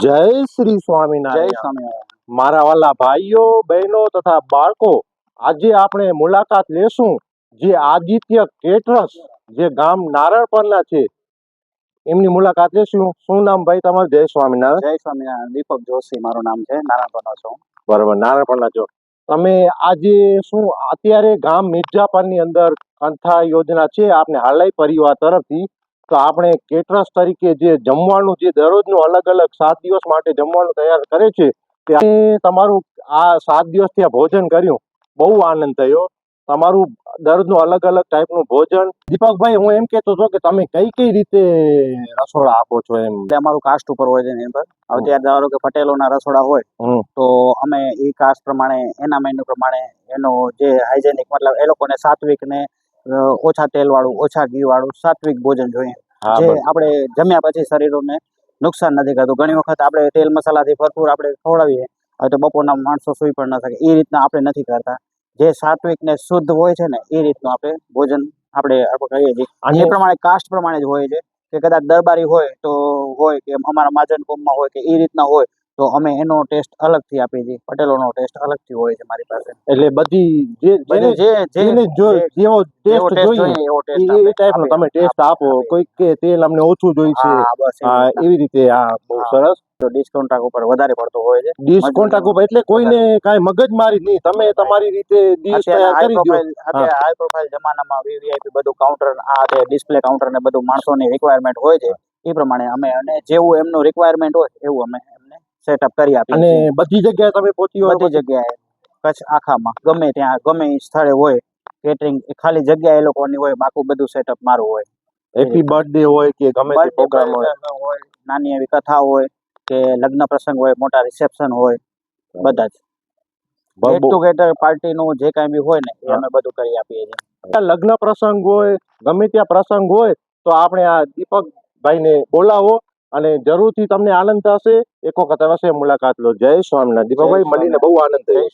જય શ્રી જય સ્વામિનારાયણ. સ્વામિનારાયણ. મારા વાલા ભાઈઓ બહેનો તથા બાળકો, આજે આપણે મુલાકાત લેશું જે આદિત્ય કેટરર્સ જે ગામ નારણપરના છે એમની મુલાકાત લેશું. શું નામ ભાઈ તમારું? જય સ્વામિનારાયણ. જય સ્વામિનારાયણ. દીપક જોશી મારું નામ છે, નારાયણપુરનો છું. બરાબર, નારણપરના છો તમે. આજે શું અત્યારે ગામ મિર્જાપરની અંદર કંથા યોજના છે આપને હાલાઈ પરિવાર તરફથી, તો આપણે કેટરર્સ તરીકે જે જમવાનું જે દરરોજનું અલગ અલગ 7 દિવસ માટે જમવાનું તૈયાર કરે છે, ત્યાં તમારું આ 7 દિવસ ત્યાં ભોજન કર્યું, બહુ આનંદ થયો. તમારું દરરોજનું અલગ અલગ ટાઈપનું ભોજન. દીપકભાઈ, હું એમ કહેતો હતો કે તમે કઈ કઈ રીતે રસોડા આપો છો એમ? એટલે અમારું કાસ્ટ ઉપર હોય છે એની અંદર. હવે ત્યારે ધારો કે પટેલોના રસોડા હોય તો અમે એ કાસ્ટ પ્રમાણે એના મેન્યુ પ્રમાણે એનો જે હાઇજેનિક મતલબ એ લોકોને સાત્વિક ને ઓછા તેલ વાળું, ઓછા ઘી વાળું સાત્વિક ભોજન જોઈએ, જે આપણે જમ્યા પછી શરીરોને નુકસાન નથી કરતું. ઘણી વખત આપણે તેલ મસાલાથી ભરપૂર આપણે ખવડાવીએ તો બપોરના માણસો સુઈ પણ ન શકે. એ રીતના આપણે નથી કરતા. જે સાત્વિક ને શુદ્ધ હોય છે ને એ રીતનું આપણે ભોજન આપણે કરીએ છીએ. એ પ્રમાણે કાસ્ટ પ્રમાણે જ હોય છે કે કદાચ દરબારી હોય તો હોય કે અમારા મહાજન કોમમાં હોય કે એ રીતના હોય તો અમે એનો ટેસ્ટ અલગથી આપીએ છીએ. પટેલોનો ટેસ્ટ અલગથી હોય છે મારી પાસે. એટલે બધી જેવો ટેસ્ટ જોઈએ એ ટાઈપનો તમે ટેસ્ટ આપો. કોઈ કે તેલ અમને ઓછું જોઈશે, એવી રીતે. બહુ સરસ. ડિસ્કાઉન્ટ ઉપર વધારે પડતો હોય છે. ડિસ્કાઉન્ટ ઉપર એટલે કોઈને કાંઈ મગજમારી નહીં, તમે તમારી રીતે ડીશ તૈયાર કરી દો. અત્યારે હાઈ પ્રોફાઇલ જમાનામાં વીવીઆઈપી બધું કાઉન્ટર ડિસ્પ્લે કાઉન્ટર ને બધું માણસોની રિક્વાયરમેન્ટ હોય છે. એ પ્રમાણે અમે અને જેવું એમનું રિક્વાયરમેન્ટ હોય એવું અમે એમને સેટઅપ કરી આપીએ. અને બધી જગ્યાએ તમે પહોંચી બધી જગ્યાએ કચ્છ આખામાં ગમે ત્યાં ગમે એ સ્થળે હોય કેટરિંગ, ખાલી જગ્યા એ લોકોની હોય, બાકી બધું સેટઅપ મારું હોય. હેપી બર્થડે હોય કે ગમે તે પ્રોગ્રામ હોય, નાની એવી કથા હોય કે લગ્ન પ્રસંગ હોય, મોટા રિસેપ્શન હોય, બધા જ ગેટ ટુગેધર પાર્ટીનું જે કાંઈ બી હોય ને એ અમે બધું કરી આપીએ છીએ. લગ્ન પ્રસંગ હોય, ગમે ત્યાં પ્રસંગ હોય તો આપણે આ દીપકભાઈને બોલાવો અને જરૂરથી તમને આનંદ થશે. એક વખત અવશ્ય મુલાકાત લો. જય સ્વામિનારાયણ. દીપકભાઈ, મળીને બહુ આનંદ થયો.